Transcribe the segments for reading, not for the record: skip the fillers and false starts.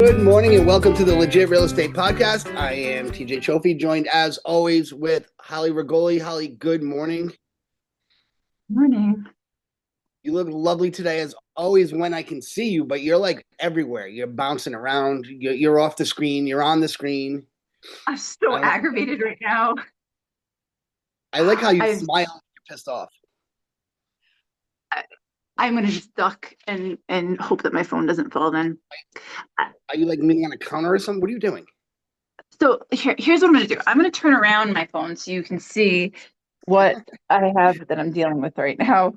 Good morning and welcome to the Legit Real Estate Podcast. I am TJ Chofie, joined as always with Holly Rigoli. Holly, good morning. Morning. You look lovely today as always when I can see you, but you're like everywhere. You're bouncing around. You're off the screen. You're on the screen. I'm so I don't. aggravated right now. I like how you I'm smile when you're pissed off. I- I'm gonna just duck and hope that my phone doesn't fall then. Are you like leaning on a counter or something? What are you doing? Here's what I'm gonna do. I'm gonna turn around my phone so you can see what I have that I'm dealing with right now.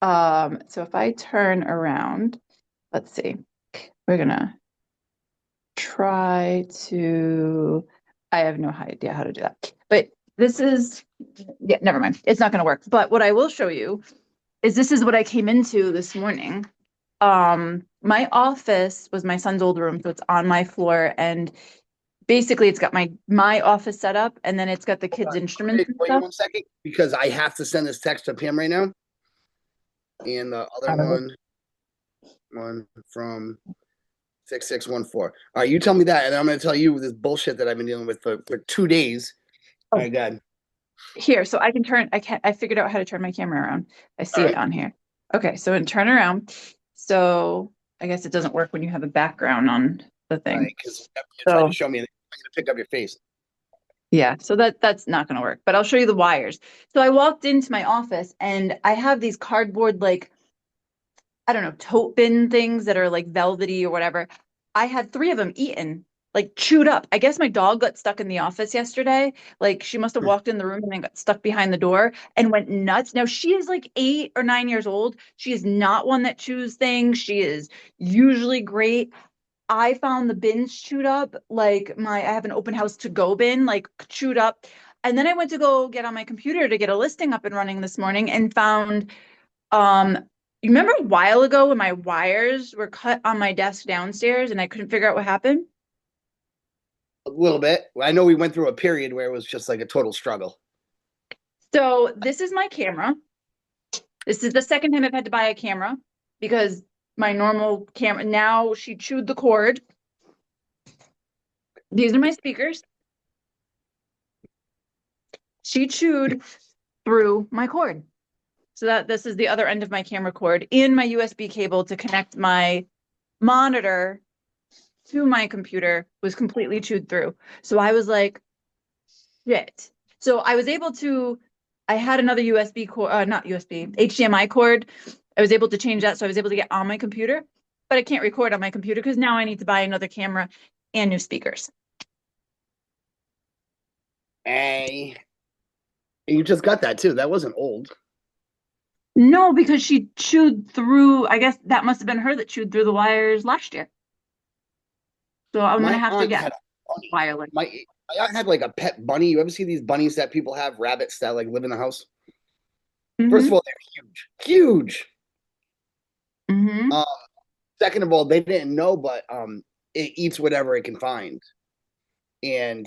So if I turn around, let's see. We're gonna try to, I have no idea how to do that. But this is, yeah, never mind. It's not gonna work. But what I will show you is this is what I came into this morning. My office was my son's old room, so it's on my floor, and basically it's got my office set up, and then it's got the kids' instruments and Wait stuff. 1 second because I have to send this text to Pam right now. And the other one from 6614. All right, you tell me that, and I'm going to tell you this bullshit that I've been dealing with for 2 days. All Oh, right, God. here, so I figured out how to turn my camera around. I All see it right. on here. Okay, so and turn around. So I guess it doesn't work when you have a background on the All right, thing. because you tried to So show me, and I'm going to pick up your face. yeah, so that's not gonna work, but I'll show you the wires. So I walked into my office and I have these cardboard, like, I don't know, tote bin things that are like velvety or whatever. I had three of them eaten, like chewed up. I guess my dog got stuck in the office yesterday. Like she must have walked in the room and then got stuck behind the door and went nuts. Now she is like 8 or 9 years old. She is not one that chews things. She is usually great. I found the bins chewed up, like I have an open house to go bin, like chewed up. And then I went to go get on my computer to get a listing up and running this morning and found um, you remember a while ago when my wires were cut on my desk downstairs and I couldn't figure out what happened? A little bit. I know we went through a period where it was just like a total struggle. So this is my camera. This is the second time I've had to buy a camera because my normal camera, now she chewed the cord. These are my speakers. She chewed through my cord. So that this is the other end of my camera cord in my USB cable to connect my monitor to my computer was completely chewed through. So I was like, shit. So I was able to, I had another USB cord, not USB, HDMI cord. I was able to change that. So I was able to get on my computer, but I can't record on my computer because now I need to buy another camera and new speakers. Hey, you just got that too. That wasn't old. No, because she chewed through, I guess that must have been her that chewed through the wires last year. So I'm gonna My have to aunt get had a bunny. wireless. My aunt had like a pet bunny. You ever see these bunnies that people have, rabbits that like live in the house? First of Mm-hmm. all, they're huge, huge. Mm-hmm. Um, Second of all, they didn't know, but it eats whatever it can find, and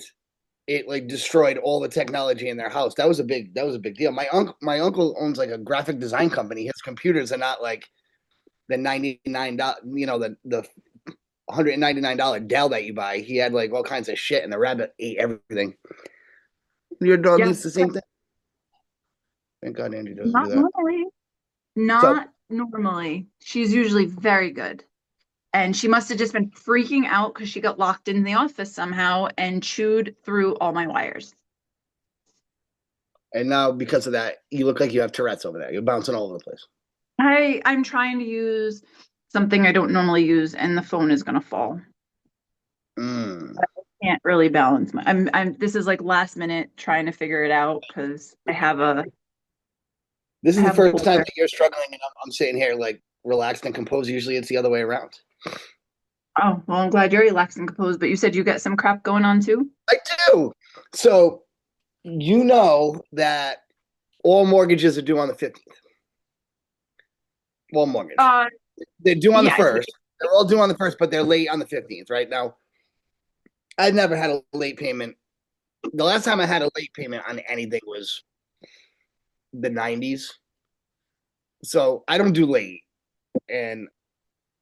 it like destroyed all the technology in their house. That was a big deal. My uncle owns like a graphic design company. His computers are not like the $99, the $199 Dell that you buy. He had like all kinds of shit, and the rabbit ate everything. Your dog Yep. eats the same thing. Thank God Andy doesn't do Not that. normally. So, Not normally. She's usually very good. And she must have just been freaking out because she got locked in the office somehow and chewed through all my wires. and now because of that, you look like you have Tourette's over there. You're bouncing all over the place. I'm trying to use something I don't normally use, and the phone is gonna fall. Mm. Can't really balance my this is like last minute trying to figure it out because This I is the have a first time holder. that you're struggling, and I'm sitting here like relaxed and composed. Usually, it's the other way around. Oh, well, I'm glad you're relaxed and composed, but you said you got some crap going on too? I do. So you know that all mortgages are due on the 15th. All mortgage. Uh, They're due on the yeah, I do. first. They're all due on the first, but they're late on the 15th. Right now, I've never had a late payment. The last time I had a late payment on anything was the 90s. So I don't do late, and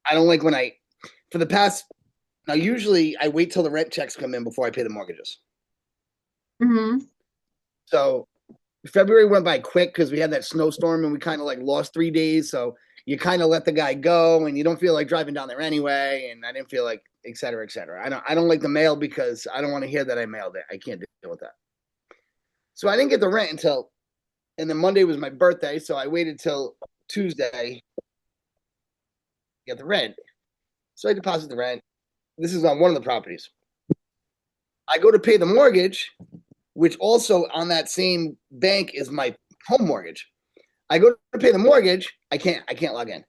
I don't like when for the past Now, usually I wait till the rent checks come in before I pay the mortgages. Hmm. So February went by quick because we had that snowstorm and we kind of like lost 3 days. So you kind of let the guy go and you don't feel like driving down there anyway. And I didn't feel like, et cetera, et cetera. I don't like the mail because I don't want to hear that I mailed it. I can't deal with that. So I didn't get the rent until, and then Monday was my birthday. So I waited till Tuesday to get the rent. So I deposit the rent. This is on one of the properties. I go to pay the mortgage, which also on that same bank is my home mortgage. I go to pay the mortgage. I can't log in.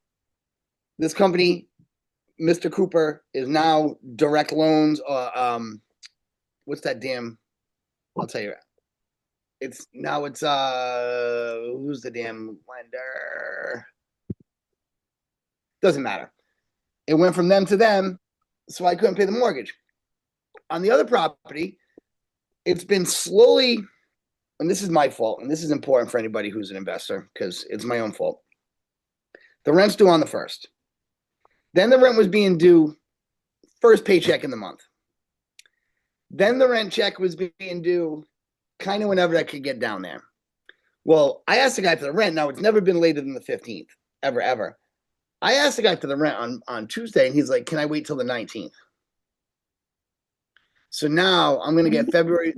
This company, Mr. Cooper, is now direct loans. What's that damn? I'll tell you. It's who's the damn lender? Doesn't matter. It went from them to them, so I couldn't pay the mortgage. On the other property, it's been slowly, and this is my fault, and this is important for anybody who's an investor because it's my own fault. The rent's due on the first. Then the rent was being due first paycheck in the month. Then the rent check was being due kind of whenever I could get down there. Well, I asked the guy for the rent. Now, it's never been later than the 15th, ever, ever. I asked the guy for the rent on Tuesday, and he's like, can I wait till the 19th? So now I'm going to get February.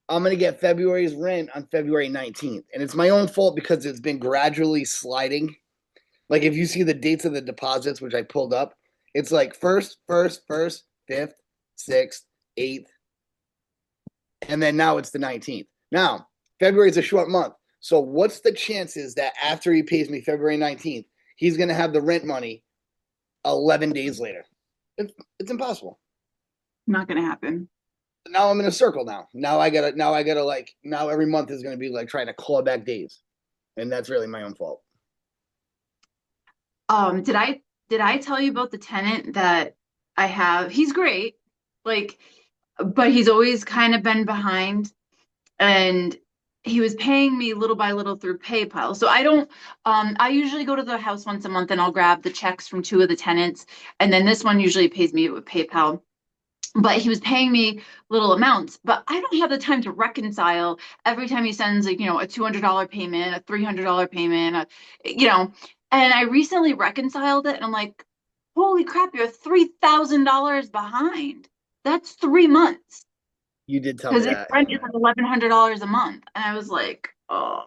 I'm going to get February's rent on February 19th. And it's my own fault because it's been gradually sliding. Like if you see the dates of the deposits, which I pulled up, it's like first, 5th, 6th, 8th, and then now it's the 19th. Now, February is a short month. So what's the chances that after he pays me February 19th, he's going to have the rent money 11 days later? It's impossible. Not gonna happen. Now I'm in a circle now every month is going to be like trying to claw back days. And that's really my own fault. Did I tell you about the tenant that I have? He's great, like, but he's always kind of been behind, and he was paying me little by little through PayPal. So I don't, I usually go to the house once a month and I'll grab the checks from two of the tenants, and then this one usually pays me with PayPal. But he was paying me little amounts, but I don't have the time to reconcile every time he sends, like, a $200 payment, a $300 payment, you know, and I recently reconciled it and I'm like, holy crap, you're $3,000 behind. That's 3 months You did tell me because his that. rent is like $1,100 a month. And I was like, oh,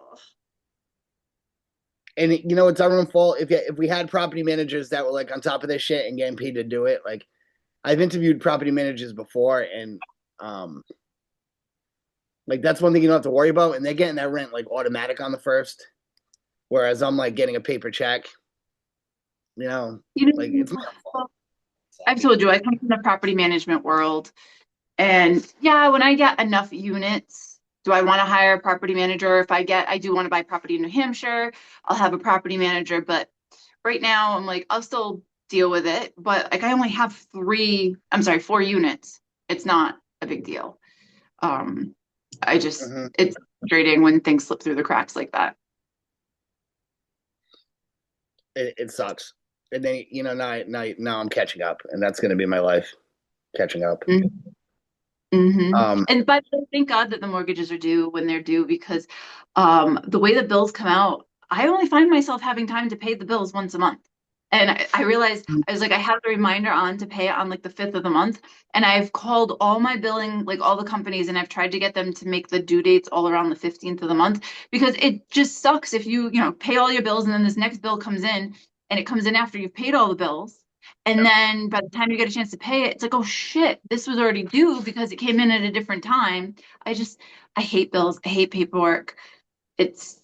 And it's our own fault if we had property managers that were like on top of their shit and getting paid to do it. Like I've interviewed property managers before, and like that's one thing you don't have to worry about, and they're getting that rent like automatic on the first, whereas I'm like getting a paper check. You know, you like it's my know, own fault. well, I've told you I come from the property management world. And yeah, when I get enough units, do I want to hire a property manager? If I do want to buy property in New Hampshire, I'll have a property manager. But right now, I'm like, I'll still deal with it. But like, I only have 4 units. It's not a big deal. Um, Mhm. it's frustrating when things slip through the cracks like that. It sucks. And then now I'm catching up, and that's going to be my life catching up. Mm-hmm. Um, And but thank God that the mortgages are due when they're due because the way the bills come out, I only find myself having time to pay the bills once a month. And I realized I was like, I have the reminder on to pay it on like the 5th of the month. And I've called all my billing, like all the companies, and I've tried to get them to make the due dates all around the 15th of the month because it just sucks if you pay all your bills and then this next bill comes in and it comes in after you've paid all the bills. And then by the time you get a chance to pay it, it's like, oh shit, this was already due because it came in at a different time. I hate bills. I hate paperwork. It's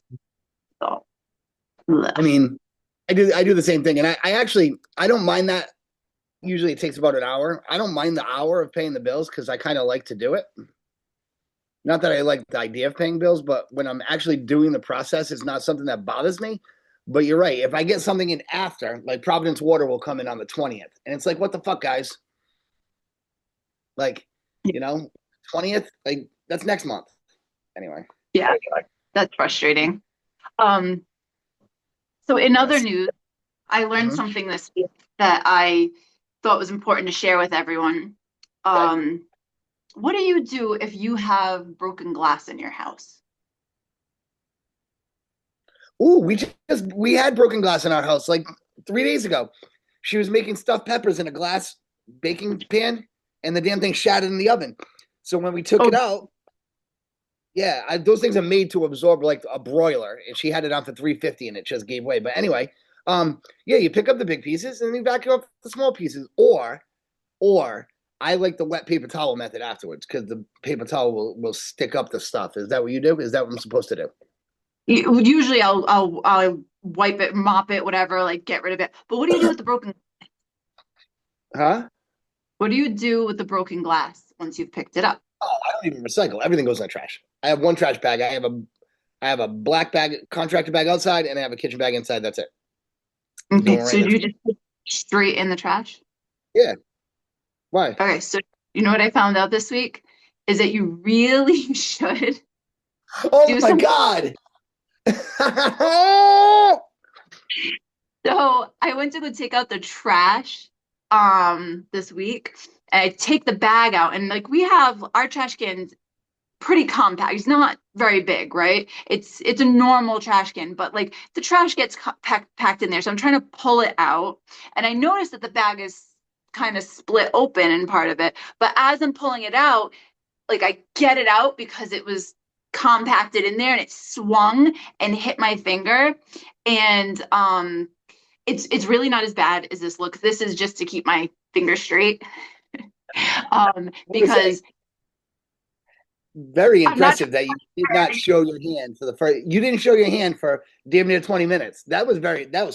oh, I ugh. mean, I do the same thing, and I don't mind that. Usually, it takes about an hour. I don't mind the hour of paying the bills because I kind of like to do it. Not that I like the idea of paying bills, but when I'm actually doing the process, it's not something that bothers me. But you're right. If I get something in after, like Providence Water will come in on the 20th, and it's like, what the fuck, guys? Like, you know, 20th, like that's next month. Anyway. Yeah, that's frustrating. Um, so in other Yes. news, I learned Mhm. something this week that I thought was important to share with everyone. Okay. Um, what do you do if you have broken glass in your house? Ooh, we had broken glass in our house like 3 days ago. She was making stuffed peppers in a glass baking pan, and the damn thing shattered in the oven. So when we took Oh, it out, yeah, those things are made to absorb like a broiler, and she had it on for 350, and it just gave way. But anyway, yeah, you pick up the big pieces and you vacuum up the small pieces, or I like the wet paper towel method afterwards because the paper towel will stick up the stuff. Is that what you do? Is that what I'm supposed to do? usually I'll wipe it, mop it, whatever, like get rid of it. But what do you do with the broken? Huh? What do you do with the broken glass once you've picked it up? Oh, I don't even recycle. Everything goes in the trash. I have one trash bag. I have a black bag, contractor bag outside, and I have a kitchen bag inside. That's it. Okay, Going right so in do the you just put it straight in the trash? yeah. Why? Okay, so you know what I found out this week is that you really should Oh do my some. god! So I went to go take out the trash this week. And I take the bag out and like we have our trash cans pretty compact. It's not very big, right? It's a normal trash can, but like the trash gets packed in there. So I'm trying to pull it out, and I noticed that the bag is kind of split open in part of it. But as I'm pulling it out, like I get it out because it was compacted in there and it swung and hit my finger. And it's really not as bad as this looks. This is just to keep my finger straight. I'm gonna say Because very I'm not impressive that you did not show your hand for the first. You didn't show your hand for damn near 20 minutes. That was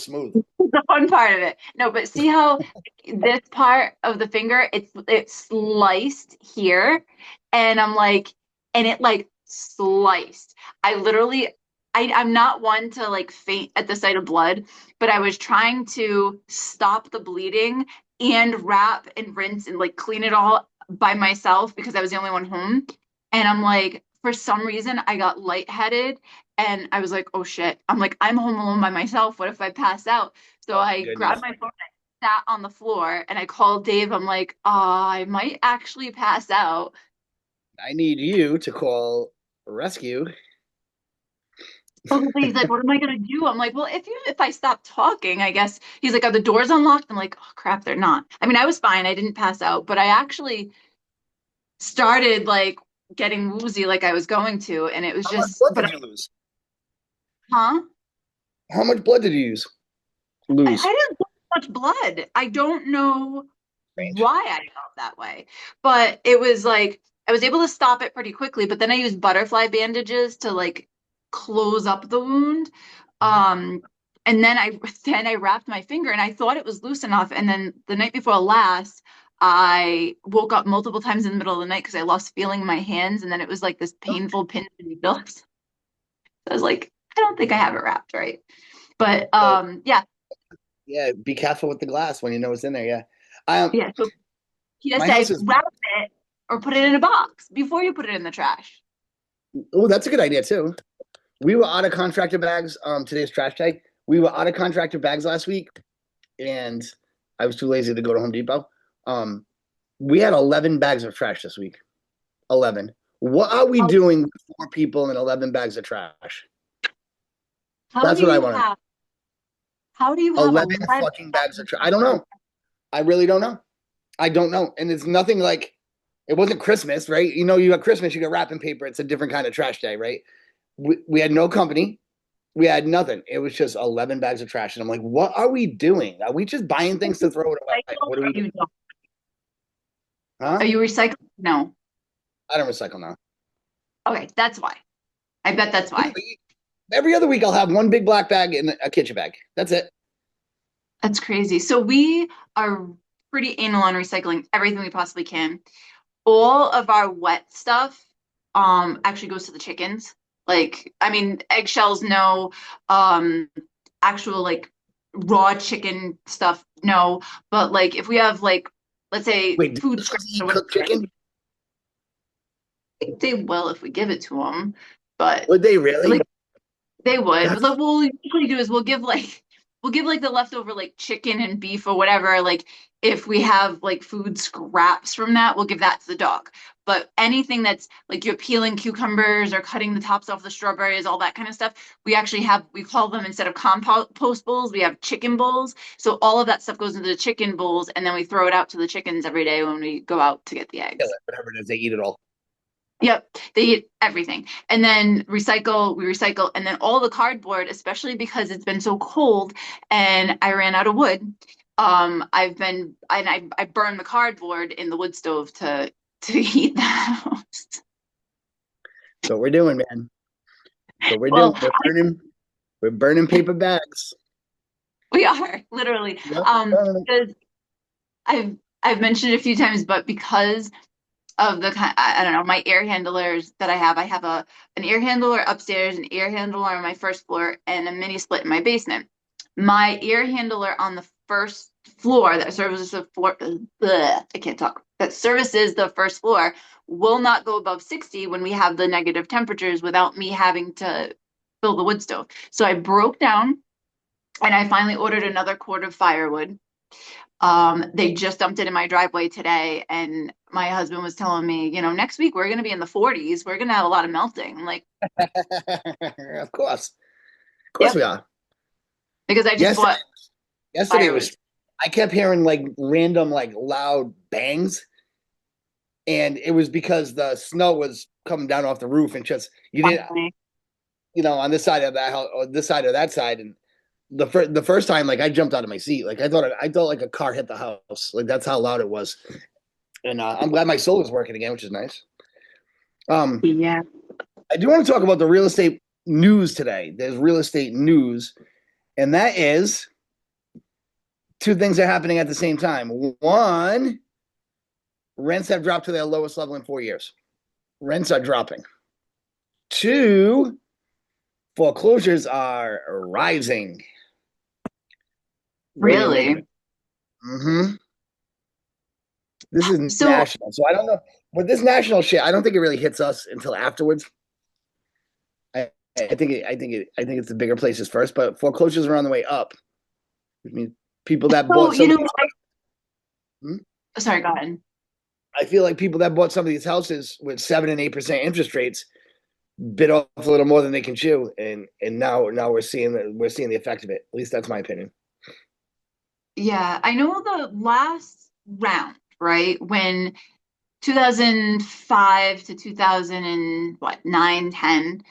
smooth. the fun part of it. No, but see how this part of the finger, it's sliced here, and I'm like, and it like sliced. I literally, I'm not one to like faint at the sight of blood, but I was trying to stop the bleeding and wrap and rinse and like clean it all by myself because I was the only one home. And I'm like, for some reason, I got lightheaded and I was like, oh shit. I'm like, I'm home alone by myself. What if I pass out? So Oh I grabbed goodness! my phone, I sat on the floor, and I called Dave. I'm like, I might actually pass out. I need you to call rescue. Oh, he's like, what am I gonna do? I'm like, well, if I stop talking, I guess. He's like, are the doors unlocked? I'm like, oh crap, they're not. I mean, I was fine. I didn't pass out, but I actually started like getting woozy like I was going to, and it was How much just, blood but did you lose? huh? How much blood did you I lose? didn't lose much blood. I don't know Strange. why I felt that way, but it was like I was able to stop it pretty quickly. But then I used butterfly bandages to like close up the wound. Um, and then I then I wrapped my finger, and I thought it was loose enough. And then the night before last, I woke up multiple times in the middle of the night because I lost feeling in my hands, and then it was like this painful pins and needles. I was like, I don't think I have it wrapped right. But So yeah, yeah, be careful with the glass when you know it's in there. Yeah. Um, yeah. So my house PSA, is. wrap it or put it in a box before you put it in the trash. Oh, that's a good idea too. We were out of contractor bags. Today's trash day. We were out of contractor bags last week, and I was too lazy to go to Home Depot. Um, we had 11 bags of trash this week. 11. What are we How, doing with 4 people and 11 bags of trash? how That's do what I you want to know. have how do you have 11 11? fucking bags of trash. I don't know. I really don't know. I don't know. And it's nothing like it wasn't Christmas, right? You know, you got Christmas, you got wrapping paper. It's a different kind of trash day, right? We had no company. We had nothing. It was just 11 bags of trash. And I'm like, what are we doing? Are we just buying things to throw it away? Recycle What are or we doing? you don't? Huh? Are you recycling? No. I don't recycle now. Okay, that's why. I bet that's Yeah, why. but every other week I'll have one big black bag and a kitchen bag. That's it. That's crazy. So we are pretty anal on recycling everything we possibly can. All of our wet stuff actually goes to the chickens. Like, I mean, eggshells, no. Um, actual like raw chicken stuff, no. But like if we have like let's say Wait, do food chickens scraps or eat whatever, cooked chicken? they will if we give it to them. But Would they like really? they would. But That's what we'll usually do is we'll give like the leftover like chicken and beef or whatever like if we have like food scraps from that, we'll give that to the dog. But anything that's like you're peeling cucumbers or cutting the tops off the strawberries, all that kind of stuff, we actually have, we call them, instead of compost bowls, we have chicken bowls. So all of that stuff goes into the chicken bowls, and then we throw it out to the chickens every day when we go out to get the Yeah, eggs. whatever it is, they eat it all. Yep, they eat everything. And then we recycle, and then all the cardboard, especially because it's been so cold and I ran out of wood. I burn the cardboard in the wood stove to heat the house. So we're doing, man. So we're doing. Well, We're burning paper bags. we are literally, Yep. Burning because I've mentioned it a few times, but because of the kind, I don't know, my air handlers that I have an air handler upstairs, an air handler on my first floor, and a mini split in my basement. My air handler on the first floor that services the floor, I can't talk, that services the first floor will not go above 60 when we have the negative temperatures without me having to fill the wood stove. So I broke down and I finally ordered another quart of firewood. They just dumped it in my driveway today, and my husband was telling me, next week we're going to be in the 40s. We're going to have a lot of melting. I'm like, of course. Of course yep, we are. because I just Yesterday, bought yesterday firewood. was I kept hearing like random like loud bangs, and it was because the snow was coming down off the roof and just you didn't on this side of that house or this side or that side. And the first time, like I jumped out of my seat, like I thought like a car hit the house, like that's how loud it was. And I'm glad my solar's working again, which is nice. um Yeah. I do want to talk about the real estate news today. There's real estate news, and that is two things are happening at the same time. One, rents have dropped to their lowest level in 4 years. Rents are dropping. Two, foreclosures are rising. What do you make of Really? it? Mm-hmm. This is So, national, so I don't know. But this national shit, I don't think it really hits us until afterwards. I think it's the bigger places first, but foreclosures are on the way up. I mean, people that so bought some of these. what? Hmm? Sorry, go ahead. I feel like people that bought some of these houses with 7 and 8% interest rates bit off a little more than they can chew, and now we're seeing the effect of it. At least that's my opinion. Yeah, I know the last round, right? When 2005 to 2000 and what, 9, 10,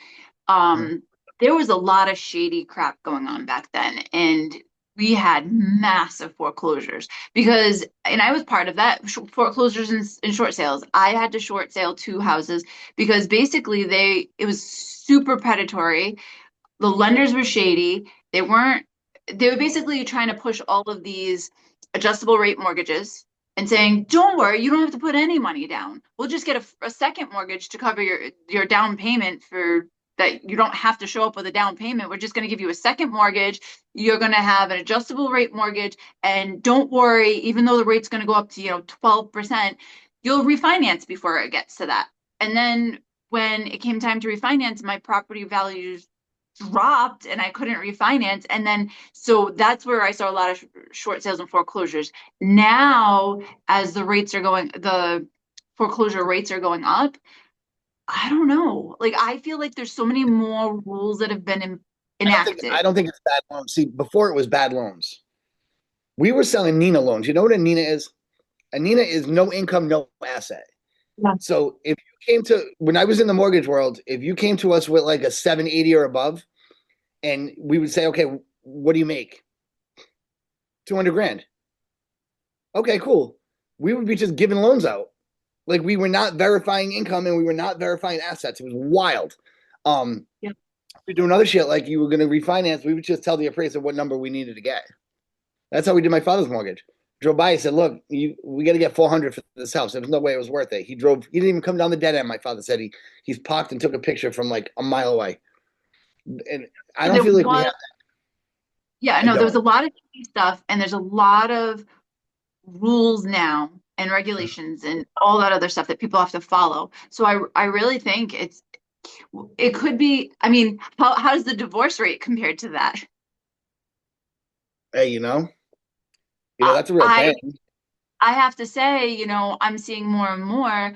Mhm. um, there was a lot of shady crap going on back then. And we had massive foreclosures because, and I was part of that, foreclosures and short sales. I had to short sale two houses because basically it was super predatory. The lenders were shady. They were basically trying to push all of these adjustable rate mortgages and saying, don't worry, you don't have to put any money down. We'll just get a second mortgage to cover your down payment for that. You don't have to show up with a down payment. We're just going to give you a second mortgage. You're going to have an adjustable rate mortgage. And don't worry, even though the rate's going to go up to, 12%, you'll refinance before it gets to that. And then when it came time to refinance, my property values dropped and I couldn't refinance. And then, so that's where I saw a lot of short sales and foreclosures. Now, as the foreclosure rates are going up, I don't know. Like, I feel like there's so many more rules that have been I enacted. don't think it's bad loans. See, before it was bad loans. We were selling Nina loans. You know what a Nina is? A Nina is no income, no asset. Yeah. So if you came to when I was in the mortgage world, if you came to us with like a 780 or above, and we would say, okay, what do you make? 200 grand. Okay, cool. We would be just giving loans out. Like we were not verifying income and we were not verifying assets. It was wild. Yeah. We do another shit like you were going to refinance. We would just tell the appraiser what number we needed to get. That's how we did my father's mortgage. Drove by and said, "Look, we got to get 400 for this house." There was no way it was worth it. He drove. He didn't even come down the dead end. My father said he's parked and took a picture from like a mile away. And I don't There feel like we have was, that. yeah, I no, there was don't. a lot of stuff, and there's a lot of rules now and regulations and all that other stuff that people have to follow. So I really think it could be, I mean, how's the divorce rate compared to that? Hey, that's a real I thing. I have to say, I'm seeing more and more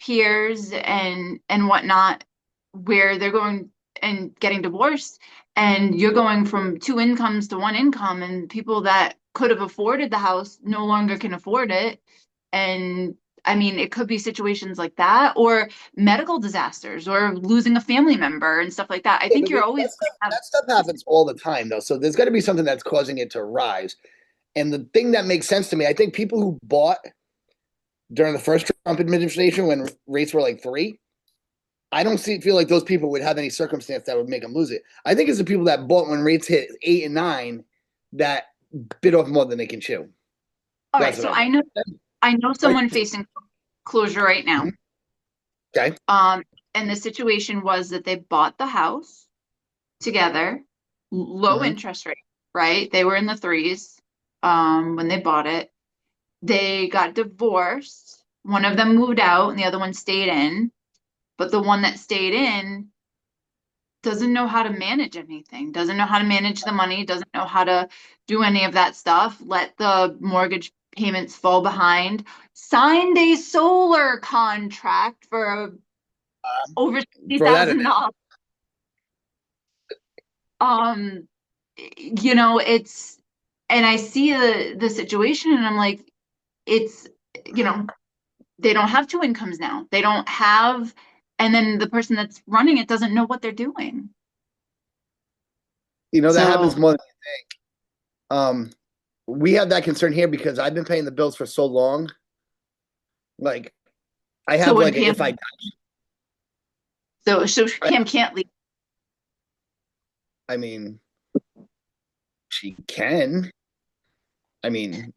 peers and whatnot where they're going and getting divorced, and you're going from two incomes to one income, and people that could have afforded the house no longer can afford it. And I mean, it could be situations like that, or medical disasters, or losing a family member and stuff like that. I Yeah, think but you're always that stuff, going to have. that stuff happens all the time, though. So there's got to be something that's causing it to rise. And the thing that makes sense to me, I think people who bought during the first Trump administration when rates were like 3, I don't feel like those people would have any circumstance that would make them lose it. I think it's the people that bought when rates hit 8 and 9 that bit off more than they can chew. All right, That's what so I I know think. someone facing closure right now. Okay. And the situation was that they bought the house together, low Mm-hmm. interest rate, right? They were in the threes when they bought it. They got divorced. One of them moved out and the other one stayed in. But the one that stayed in doesn't know how to manage anything, doesn't know how to manage the money, doesn't know how to do any of that stuff, let the mortgage payments fall behind, signed a solar contract for over Throw that in $60,000. Um, it's, and I see the situation and I'm like, it's, you know, they don't have two incomes now. They don't have, and then the person that's running it doesn't know what they're doing. there. That happens So, more than you think. We have that concern here because I've been paying the bills for so long. Like I so have when like Pam, if I so Pam can't leave. I mean she can. I mean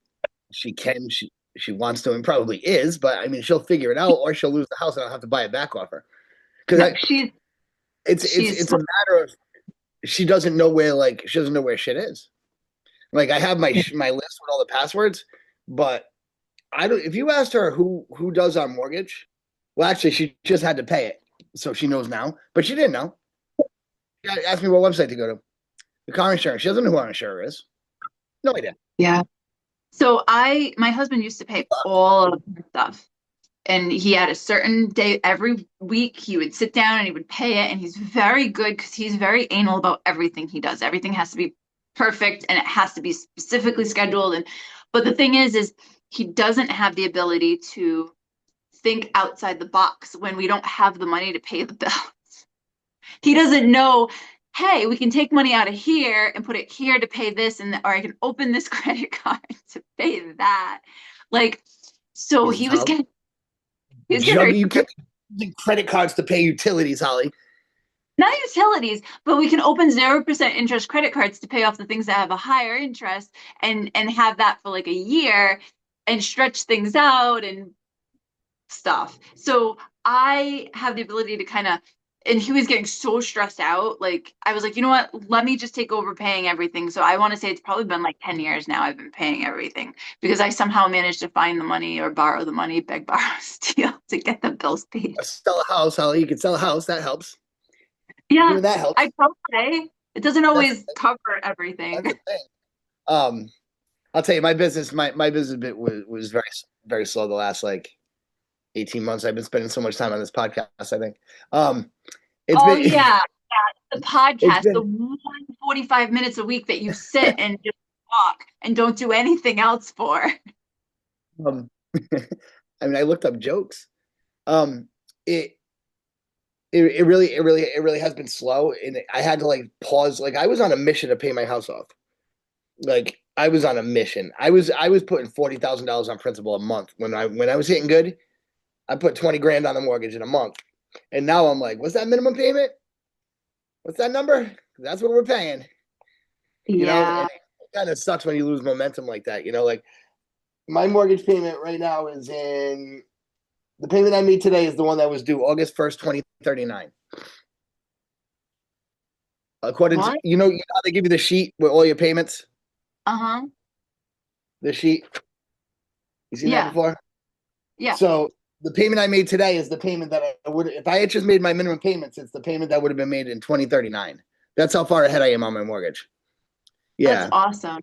she can she wants to and probably is, but I mean she'll figure it out or she'll lose the house and I'll have to buy it back off her. Because No, it's she's a matter of she doesn't know where shit is. Like I have my list with all the passwords, but I don't. If you asked her who does our mortgage, well, actually, she just had to pay it, so she knows now. But she didn't know. She asked me what website to go to. The car insurance. She doesn't know who our insurer is. No idea. yeah. So my husband used to pay all of the stuff. And he had a certain day every week he would sit down and he would pay it. And he's very good because he's very anal about everything he does. Everything has to be perfect and it has to be specifically scheduled. And but the thing is he doesn't have the ability to think outside the box when we don't have the money to pay the bill. He doesn't know, hey, we can take money out of here and put it here to pay this, and or I can open this credit card to pay that. Like, so Jesus, he was Holly. getting You can't using credit cards to pay utilities, Holly. not utilities, but we can open 0% interest credit cards to pay off the things that have a higher interest and have that for like a year and stretch things out and stuff. So I have the ability to kind of, and he was getting so stressed out. Like I was like, you know what? Let me just take over paying everything. So I want to say it's probably been like 10 years now I've been paying everything because I somehow managed to find the money or borrow the money, beg, borrow, steal to get the bills paid. Sell a house, Holly. You can sell a house. That helps. Yeah, Even that helps. I try. It doesn't That's always the, cover that's the everything. thing. I'll tell you, my business bit was very very slow the last like 18 months. I've been spending so much time on this podcast. I think. It's Oh been yeah, the it's podcast, the been 145 minutes a week that you sit and just talk and don't do anything else for. um I mean I looked up jokes. Um it it really has been slow and I had to like pause. Like I was on a mission to pay my house off. Like I was on a mission. I was putting $40,000 on principal a month when I was hitting good. I put 20 grand on the mortgage in a month. And now I'm like, what's that minimum payment? What's that number? That's what we're paying. Yeah. And it kind of sucks when you lose momentum like that. Like my mortgage payment right now is in the payment I made today is the one that was due August 1st, 2039. According to What? how they give you the sheet with all your payments? Uh-huh. The sheet. You seen that Yeah. before? Yeah. So the payment I made today is the payment that I would if I had just made my minimum payments, it's the payment that would have been made in 2039. That's how far ahead I am on my mortgage. That's Yeah. awesome.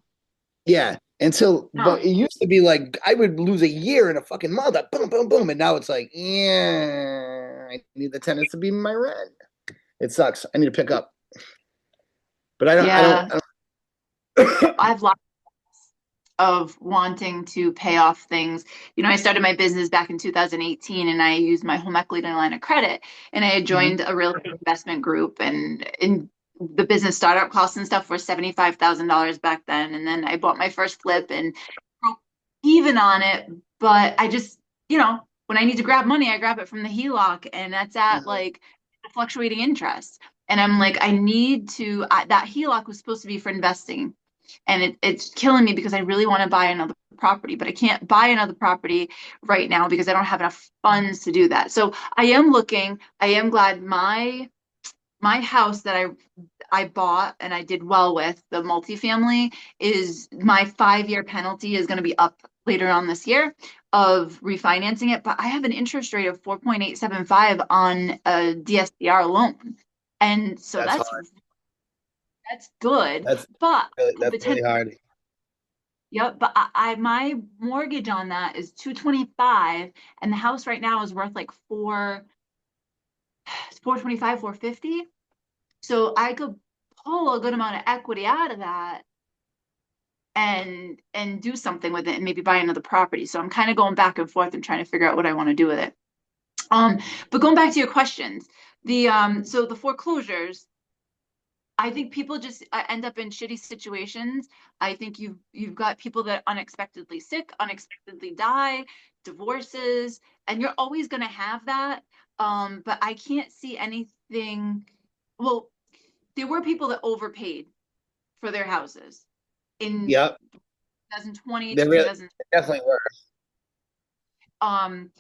Yeah. Until, No. but it used to be like I would lose a year in a fucking month. Like, boom, boom, boom, and now it's like, yeah, I need the tenants to be my rent. It sucks. I need to pick up, but I don't. I don't. Yeah, I don't I have lots of wanting to pay off things. I started my business back in 2018 and I used my home equity line of credit and I had Mhm. joined a real estate investment group and in the business startup costs and stuff were $75,000 back then. And then I bought my first flip and broke even on it. But I just, when I need to grab money, I grab it from the HELOC and that's at Mhm. like fluctuating interest. And I'm like, I need to, that HELOC was supposed to be for investing and it's killing me because I really want to buy another property, but I can't buy another property right now because I don't have enough funds to do that. So I am looking. I am glad my house that I bought and I did well with the multifamily is my 5-year penalty is going to be up later on this year of refinancing it, but I have an interest rate of 4.875 on a DSCR loan. And so That's that's hard. that's good, That's but the that's really potential. hard. Yep, but I my mortgage on that is 225 and the house right now is worth like 425, 450. So I could pull a good amount of equity out of that and do something with it and maybe buy another property. So I'm kind of going back and forth and trying to figure out what I want to do with it. But going back to your questions, so the foreclosures, I think people just end up in shitty situations. I think you've got people that unexpectedly sick, unexpectedly die, divorces, and you're always going to have that. But I can't see anything. Well, there were people that overpaid for their houses in Yep, 2020 they to really 2000. they definitely were. Um,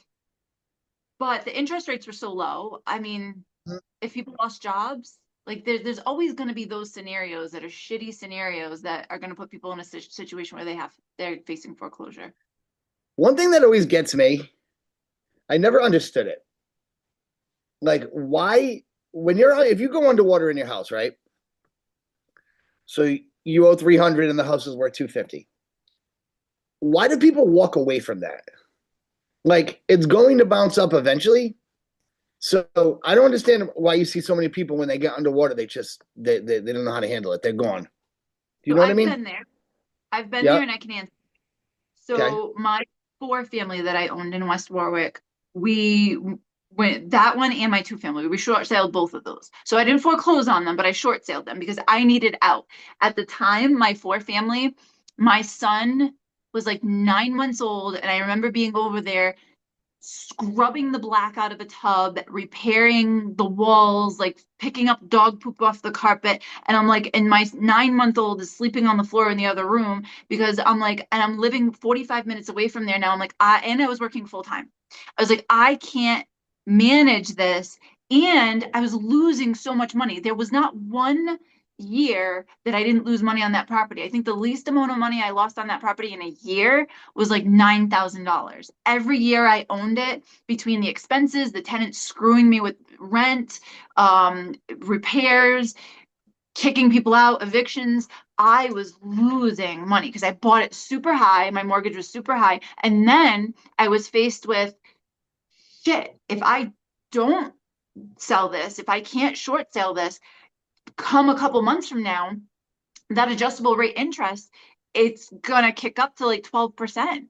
but the interest rates were so low. I mean, Mhm. if people lost jobs, like there's always going to be those scenarios that are shitty scenarios that are going to put people in a situation where they're facing foreclosure. One thing that always gets me, I never understood it. Like, why, when you're if you go underwater in your house, right? So you owe 300 and the house is worth 250. Why do people walk away from that? Like, it's going to bounce up eventually. So I don't understand why you see so many people when they get underwater, they don't know how to handle it. They're gone. Do you So know what I I've mean? been there. I've been there Yep. and I can answer. Okay. So my four family that I owned in West Warwick, we went that one and my two family, we short sailed both of those. So I didn't foreclose on them, but I short sailed them because I needed out. At the time, my four family, my son was like 9 months old, and I remember being over there scrubbing the black out of a tub, repairing the walls, like picking up dog poop off the carpet. And I'm like, and my 9 month old is sleeping on the floor in the other room because I'm like, and I'm living 45 minutes away from there now. I'm like, and I was working full time. I was like, I can't manage this. And I was losing so much money. There was not one year that I didn't lose money on that property. I think the least amount of money I lost on that property in a year was like $9,000. Every year I owned it, between the expenses, the tenants screwing me with rent, repairs, kicking people out, evictions, I was losing money because I bought it super high. My mortgage was super high. And then I was faced with shit. If I don't sell this, if I can't short sell this, come a couple months from now, that adjustable rate interest, it's gonna kick up to like 12%.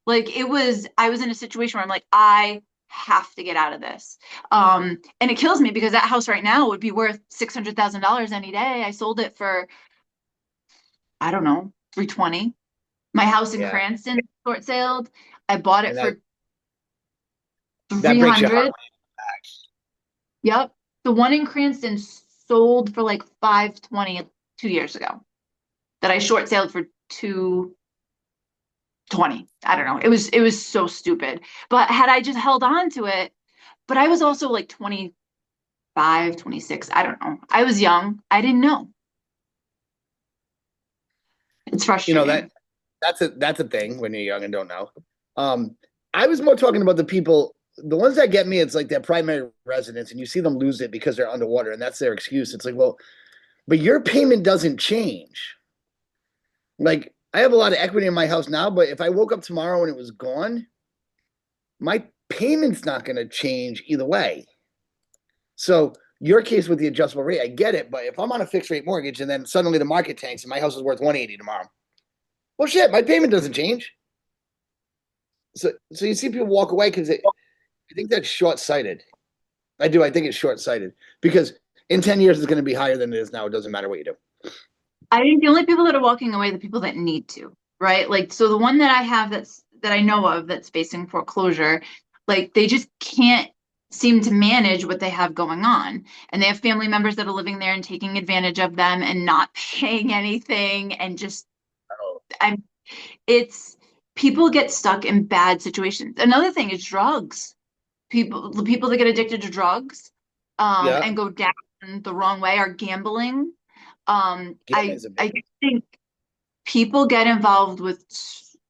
Like I was in a situation where I'm like, I have to get out of this. And it kills me because that house right now would be worth $600,000 any day. I sold it for, I don't know, 320. My house in Yeah. Cranston short sailed. I bought it And for that breaks your heart. 300. Yep. The one in Cranston sold for like 520 2 years ago that I short sailed for 220. I don't know. It was so stupid. But had I just held on to it, but I was also like 25, 26. I don't know. I was young. I didn't know. It's You know that frustrating. that's a thing when you're young and don't know. Um, I was more talking about the people, the ones that get me. It's like their primary residence, and you see them lose it because they're underwater, and that's their excuse. It's like, well, but your payment doesn't change. Like I have a lot of equity in my house now, but if I woke up tomorrow and it was gone, my payment's not going to change either way. So your case with the adjustable rate, I get it, but if I'm on a fixed rate mortgage and then suddenly the market tanks and my house is worth 180 tomorrow, well, shit, my payment doesn't change. So you see people walk away because I think that's short sighted. I do. I think it's short sighted because in 10 years it's going to be higher than it is now. It doesn't matter what you do. I think the only people that are walking away are the people that need to, right? Like, so the one that I have that I know of that's facing foreclosure, like they just can't seem to manage what they have going on. And they have family members that are living there and taking advantage of them and not paying anything and just I'm it's people get stuck in bad situations. Another thing is drugs. The people that get addicted to drugs Yeah, and go down the wrong way are gambling. gambling's a big I think people get involved with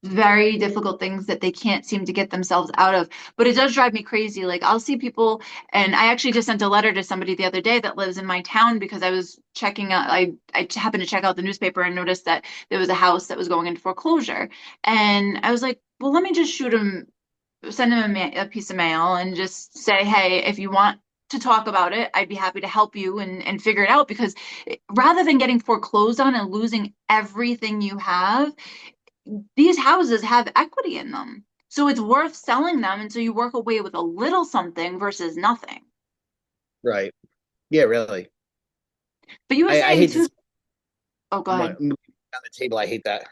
very difficult things that they can't seem to get themselves out of. But it does drive me crazy. Like I'll see people, and I actually just sent a letter to somebody the other day that lives in my town because I was checking out, I happened to check out the newspaper and noticed that there was a house that was going into foreclosure. And I was like, well, let me just send him a piece of mail and just say, hey, if you want to talk about it, I'd be happy to help you and figure it out because rather than getting foreclosed on and losing everything you have, these houses have equity in them. So it's worth selling them. And so you work away with a little something versus nothing. right. Yeah, really. But you were I saying hate to too, see oh, go money ahead. on the table. I hate that.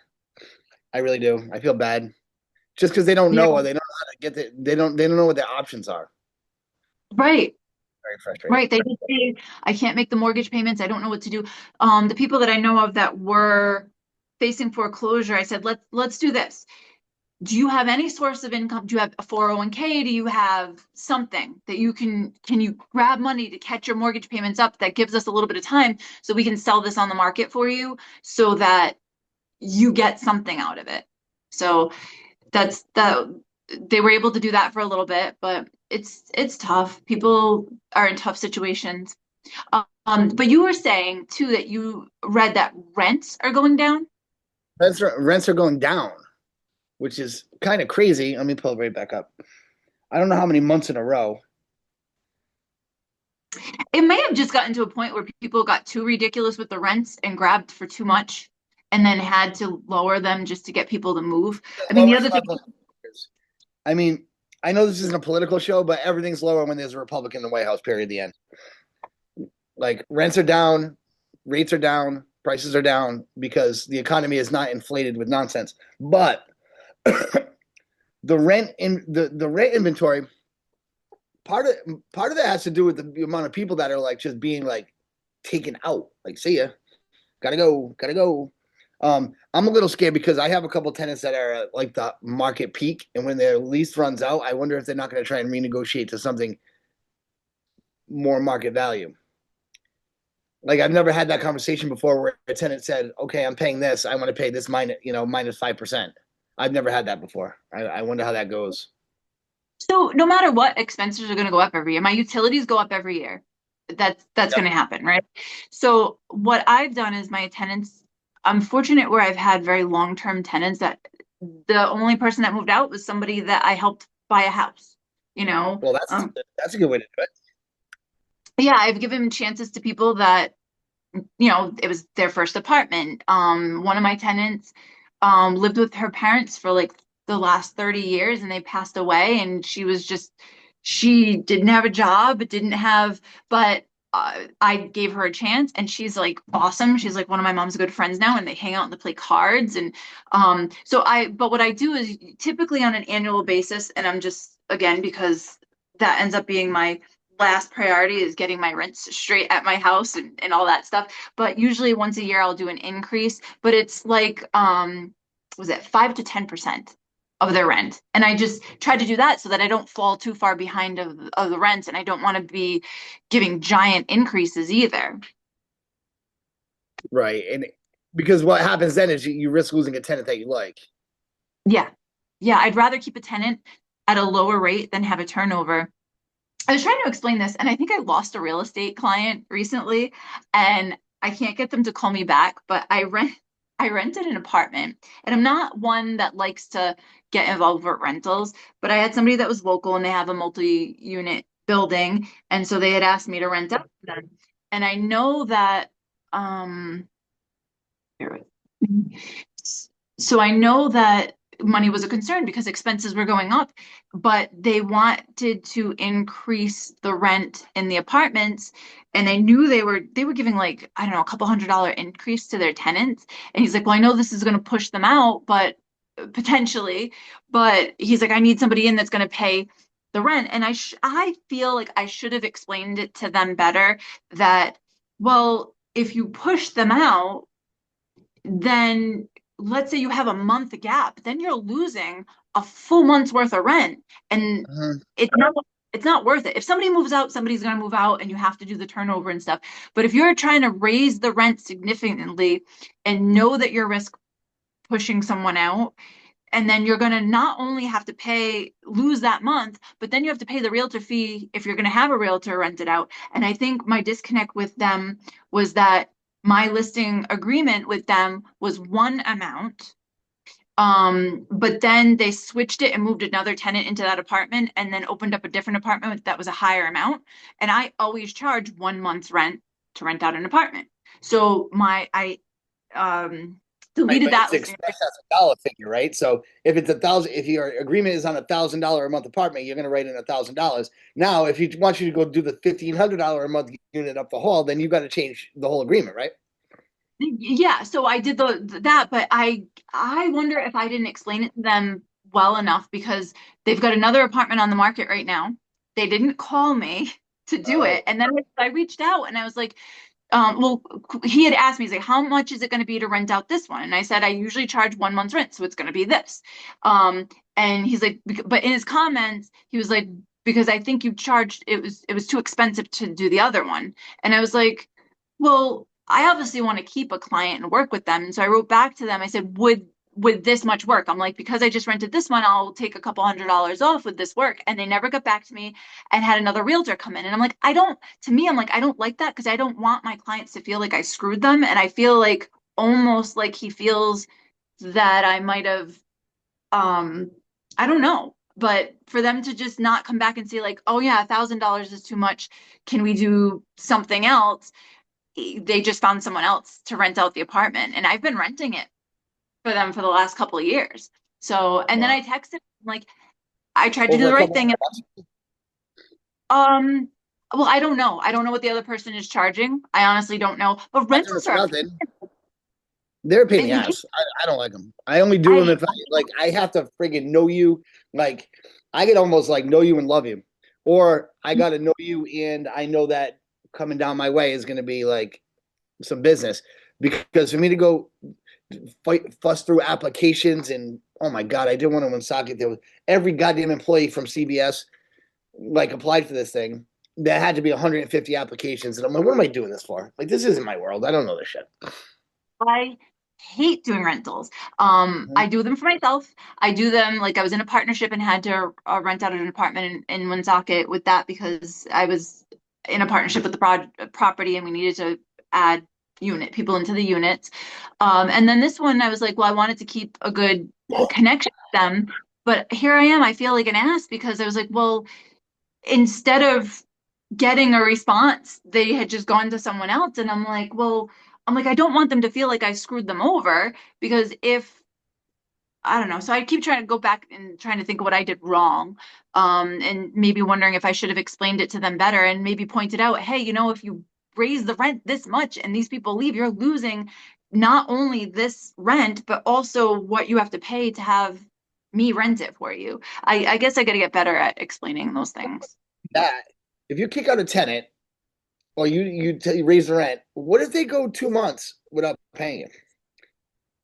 I really do. I feel bad just because they don't Yeah, know or they don't know how to get it. They don't know what their options are. right. Very frustrating. Right. They just say, I can't make the mortgage payments. I don't know what to do. The people that I know of that were facing foreclosure, I said, let's do this. Do you have any source of income? Do you have a 401k? Do you have something that can you grab money to catch your mortgage payments up that gives us a little bit of time so we can sell this on the market for you so that you get something out of it. So that's the they were able to do that for a little bit, but it's tough. People are in tough situations. But you were saying too that you read that rents are going down. Rents are going down, which is kind of crazy. Let me pull it right back up. I don't know how many months in a row. It may have just gotten to a point where people got too ridiculous with the rents and grabbed for too much and then had to lower them just to get people to move. I mean, the Lower other thing, stuff. I mean, I know this isn't a political show, but everything's lower when there's a Republican in the White House. Period. The end. Like rents are down, rates are down, prices are down because the economy is not inflated with nonsense. But the rent inventory part of that has to do with the amount of people that are like just being like taken out. Like, see ya, gotta go, gotta go. I'm a little scared because I have a couple tenants that are at like the market peak, and when their lease runs out, I wonder if they're not going to try and renegotiate to something more market value. Like I've never had that conversation before where a tenant said, "Okay, I'm paying this. I want to pay this minus 5%." I've never had that before. I wonder how that goes. so no matter what, expenses are going to go up every year. My utilities go up every year. That's Yep. going to happen, right? So what I've done is my tenants, I'm fortunate where I've had very long-term tenants that the only person that moved out was somebody that I helped buy a house, you know. Well, that's a good way to do it. Yeah, I've given chances to people that it was their first apartment. One of my tenants lived with her parents for like the last 30 years and they passed away and she didn't have a job, but I gave her a chance and she's like awesome. She's like one of my mom's good friends now and they hang out and they play cards and but what I do is typically on an annual basis and I'm just again because that ends up being my last priority is getting my rents straight at my house and all that stuff. But usually once a year I'll do an increase, but it's like was it 5 to 10% of their rent. And I just try to do that so that I don't fall too far behind of the rent and I don't want to be giving giant increases either. Right. And because what happens then is you risk losing a tenant that you like. Yeah. Yeah, I'd rather keep a tenant at a lower rate than have a turnover. I was trying to explain this, and I think I lost a real estate client recently, and I can't get them to call me back, but I rent. I rented an apartment, and I'm not one that likes to get involved with rentals, but I had somebody that was local and they have a multi-unit building, and so they had asked me to rent out to them. And I know that bear with me. So I know that money was a concern because expenses were going up, but they wanted to increase the rent in the apartments, and they knew they were giving like, I don't know, a couple $100 increase to their tenants. And he's like, "Well, I know this is going to push them out, but potentially, but he's like, I need somebody in that's going to pay the rent." And I feel like I should have explained it to them better that, well, if you push them out, then let's say you have a month gap, then you're losing a full month's worth of rent. And Mhm. it's not worth it. If somebody moves out, somebody's going to move out and you have to do the turnover and stuff. But if you're trying to raise the rent significantly and know that you're risk pushing someone out, and then you're going to not only have to lose that month, but then you have to pay the realtor fee if you're going to have a realtor rent it out. And I think my disconnect with them was that my listing agreement with them was one amount. But then they switched it and moved another tenant into that apartment and then opened up a different apartment that was a higher amount. And I always charge 1 month's rent to rent out an apartment. So I Right, deleted but that it's listing. expressed as a dollar figure, right? So if it's 1,000, if your agreement is on $1,000 a month apartment, you're going to write in $1,000. Now, if you want you to go do the $1,500 a month unit up the hall, then you got to change the whole agreement, right? Yeah, so I did that, but I wonder if I didn't explain it to them well enough because they've got another apartment on the market right now. They didn't call me to do it, Oh, and then I reached out and I was like, well, he had asked me, he's like, how much is it going to be to rent out this one? And I said, I usually charge 1 month's rent, so it's going to be this. Um, and he's like, but in his comments, he was like, because I think you charged it was too expensive to do the other one. And I was like, well, I obviously want to keep a client and work with them. And so I wrote back to them. I said, would this much work? I'm like, because I just rented this one, I'll take a couple $100 off with this work. And they never got back to me and had another realtor come in. And I'm like, to me, I'm like, I don't like that because I don't want my clients to feel like I screwed them. And I feel like almost like he feels that I might have, um, I don't know. But for them to just not come back and say, like, oh, yeah, $1,000 is too much. Can we do something else? They just found someone else to rent out the apartment. And I've been renting it for them for the last couple of years. So, and then wow. I texted, like, I tried to do Over the a right couple thing. hundred bucks. Um, well, I don't know. I don't know what the other person is charging. I honestly don't know. But Not doing it rentals for are, nothing. They're a pain in the you can, ass. I don't like them. I only do them I, if I have to friggin' know you. Like I get almost like know you and love you, or I got to know you and I know that coming down my way is going to be like some business. Because for me to go fuss through applications and oh my god, I did one in Woonsocket. There was every goddamn employee from CBS like applied for this thing. There had to be 150 applications, and I'm like, what am I doing this for? Like, this isn't my world. I don't know this shit. I hate doing rentals. Mhm. I do them for myself. I do them like I was in a partnership and had to rent out an apartment in Woonsocket with that because I was in a partnership with the property and we needed to add people into the units. And then this one, I was like, well, I wanted to keep a good connection with them. But here I am, I feel like an ass because I was like, well, instead of getting a response, they had just gone to someone else. And I'm like, well, I don't want them to feel like I screwed them over because if I don't know. So I keep trying to go back and trying to think of what I did wrong. And maybe wondering if I should have explained it to them better and maybe pointed out, hey, if you raise the rent this much and these people leave, you're losing not only this rent, but also what you have to pay to have me rent it for you. I guess I got to get better at explaining those things. That if you kick out a tenant or you raise the rent, what if they go 2 months without paying you,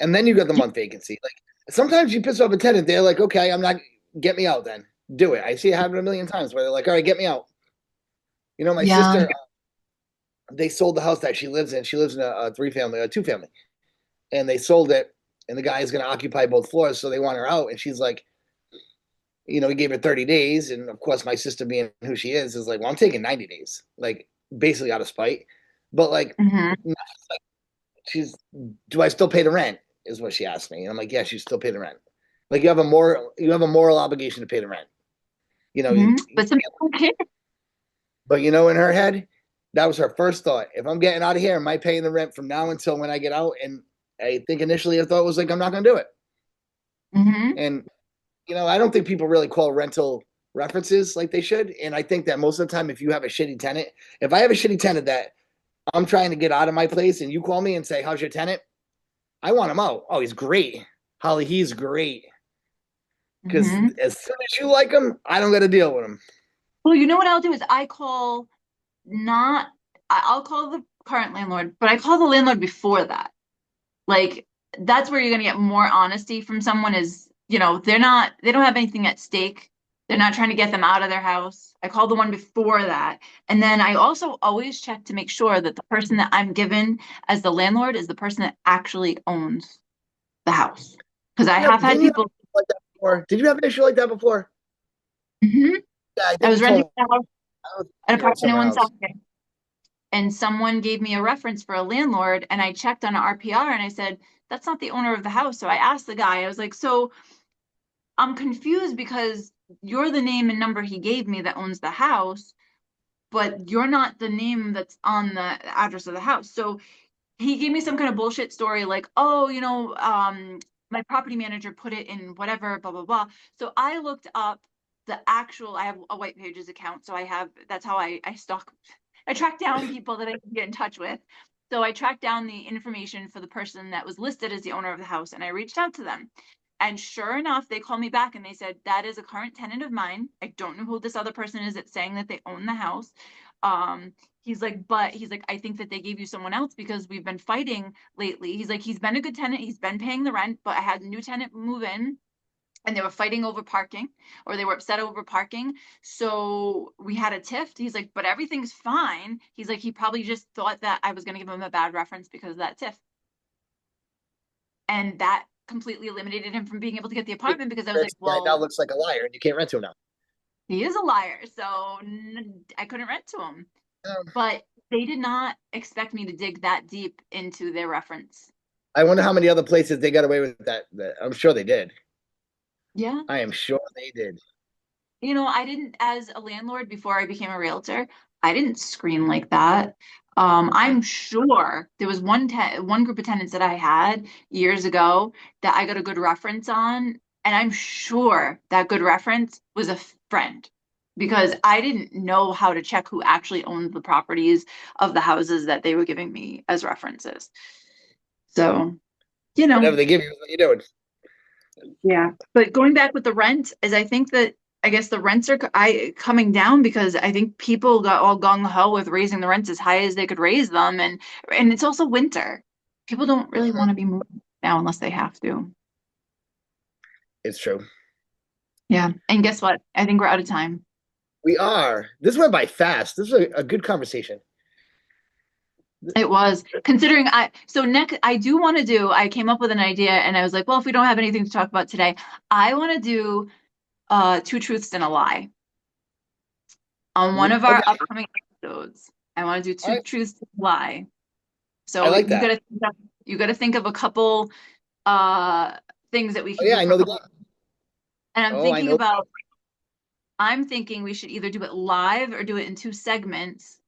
and then you got the month vacancy? Like sometimes you piss off a tenant, they're like, okay, I'm not. Get me out then. Do it. I see it happen a million times where they're like, all right, get me out. My Yeah. sister, they sold the house that she lives in. She lives in a three family, a two family, and they sold it. And the guy is going to occupy both floors, so they want her out. And she's like, he gave her 30 days. And of course, my sister, being who she is like, well, I'm taking 90 days, like basically out of spite. But like, Hmm. she's, do I still pay the rent? Is what she asked me. And I'm like, yes, you still pay the rent. Like you have a moral obligation to pay the rent. You know, But some people don't care. but in her head, that was her first thought. If I'm getting out of here, am I paying the rent from now until when I get out? And I think initially her thought was like, I'm not going to do it. Hmm. And I don't think people really call rental references like they should. And I think that most of the time, if you have a shitty tenant, if I have a shitty tenant that I'm trying to get out of my place and you call me and say, how's your tenant? I want him out. Oh, he's great. Holly, he's great. Because Hmm. as soon as you like him, I don't got to deal with him. Well, you know what I'll do is not, I'll call the current landlord, but I call the landlord before that. Like, that's where you're going to get more honesty from someone is, they don't have anything at stake. They're not trying to get them out of their house. I call the one before that. And then I also always check to make sure that the person that I'm given as the landlord is the person that actually owns the house. Because I have had Didn't you have people. an issue like that before? Did you have an issue like that before? Mhm. Yeah, I I think you was told renting me. a house, I was an here at apartment in summer house. Woonsocket, and someone gave me a reference for a landlord, and I checked on RPR and I said, that's not the owner of the house. So I asked the guy, I was like, so I'm confused because you're the name and number he gave me that owns the house, but you're not the name that's on the address of the house. So he gave me some kind of bullshit story like, oh, my property manager put it in whatever, blah, blah, blah. So I looked up I have a White Pages account. So that's how I stalk, I track down people that I can get in touch with. So I tracked down the information for the person that was listed as the owner of the house and I reached out to them. And sure enough, they called me back and they said, that is a current tenant of mine. I don't know who this other person is that's saying that they own the house. Um, he's like, I think that they gave you someone else because we've been fighting lately. He's like, he's been a good tenant. He's been paying the rent, but I had a new tenant move in and they were fighting over parking or they were upset over parking. So we had a tiff. He's like, but everything's fine. He's like, he probably just thought that I was going to give him a bad reference because of that tiff. And that completely eliminated him from being able to get the apartment because I was like, Guy now well, looks like a liar, and you can't rent to him now. he is a liar. So I couldn't rent to him. But they did not expect me to dig that deep into their reference. I wonder how many other places they got away with that. I'm sure they did. Yeah. I am sure they did. I didn't, as a landlord before I became a realtor, I didn't screen like that. I'm sure there was one group of tenants that I had years ago that I got a good reference on, and I'm sure that good reference was a friend because I didn't know how to check who actually owned the properties of the houses that they were giving me as references. So, you know, Whatever they give you, what you doing? yeah. But going back with the rent is I guess the rents are coming down because I think people got all gung ho with raising the rents as high as they could raise them and it's also winter. People don't really want to be moving now unless they have to. It's true. Yeah. And guess what? I think we're out of time. We are. This went by fast. This was a good conversation. It was considering so next I came up with an idea and I was like, well, if we don't have anything to talk about today, I want to do two truths and a lie on one of our Okay. upcoming episodes. I want to do All two right. truths and a lie. I So like that. you gotta think of a couple uh things that we Oh can yeah, do I for a know the couple. game. And Oh, I know. I'm thinking we should either do it live or do it in two segments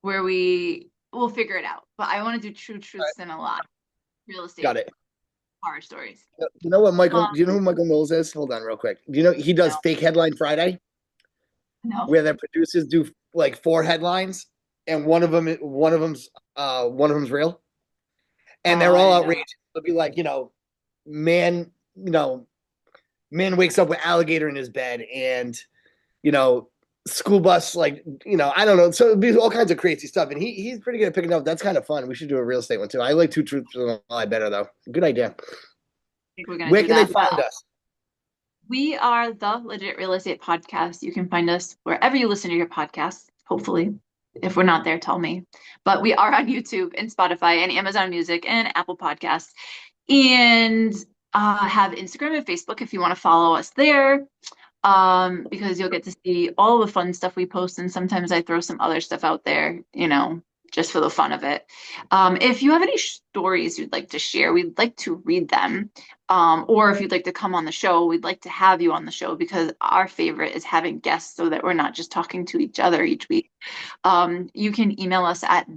where we'll figure it out. But I want to do true All right. truths and a lie, real Got estate it. horror stories. You know what Michael? Um, Do you know who Michael Knowles is? Hold on, real quick. Do you know he does no, Fake Headline Friday, no. where the producers do like four headlines, and one of them's real, Oh, and they're I all didn't know that. outrageous. It'll be like, man, man wakes up with alligator in his bed, and you know, school bus, like, I don't know. So it'd be all kinds of crazy stuff. And he's pretty good at picking up. That's kind of fun. We should do a real estate one too. I like two truths and a lie better though. Good idea. I think we're gonna Where do can they that. But find us? we are the Legit Real Estate Podcast. You can find us wherever you listen to your podcasts, hopefully. If we're not there, tell me. But we are on YouTube and Spotify and Amazon Music and Apple Podcasts. And have Instagram and Facebook if you want to follow us there. Because you'll get to see all the fun stuff we post. And sometimes I throw some other stuff out there, just for the fun of it. If you have any stories you'd like to share, we'd like to read them. Or if you'd like to come on the show, we'd like to have you on the show because our favorite is having guests so that we're not just talking to each other each week. You can email us at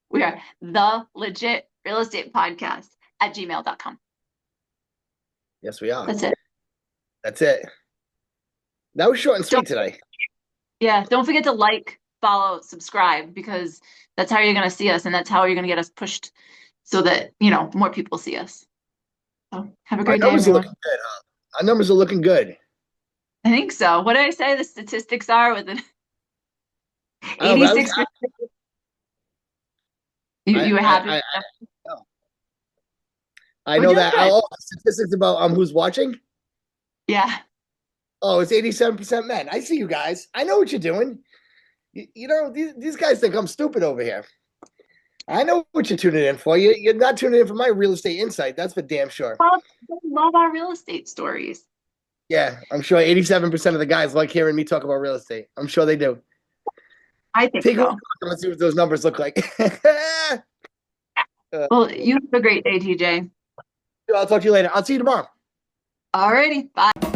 we are the legit real estate podcast at gmail.com. Yes, we are. That's it. That's it. That was short and sweet today. Yeah, don't forget to like, follow, subscribe because that's how you're going to see us and that's how you're going to get us pushed so that, more people see us. So have a great day, everyone. Looking good, huh? Our numbers are looking good. I think so. What did I say the statistics are with an 86%? You were happy? I know that. Oh, statistics about who's watching? Yeah. Oh, it's 87% men. I see you guys. I know what you're doing. These guys think I'm stupid over here. I know what you're tuning in for. You're not tuning in for my real estate insight. That's for damn sure. Well, they love our real estate stories. Yeah, I'm sure 87% of the guys like hearing me talk about real estate. I'm sure they do. I think so. Let's see what those numbers look like. Well, you have a great day, TJ. I'll talk to you later. I'll see you tomorrow. Alrighty. Bye.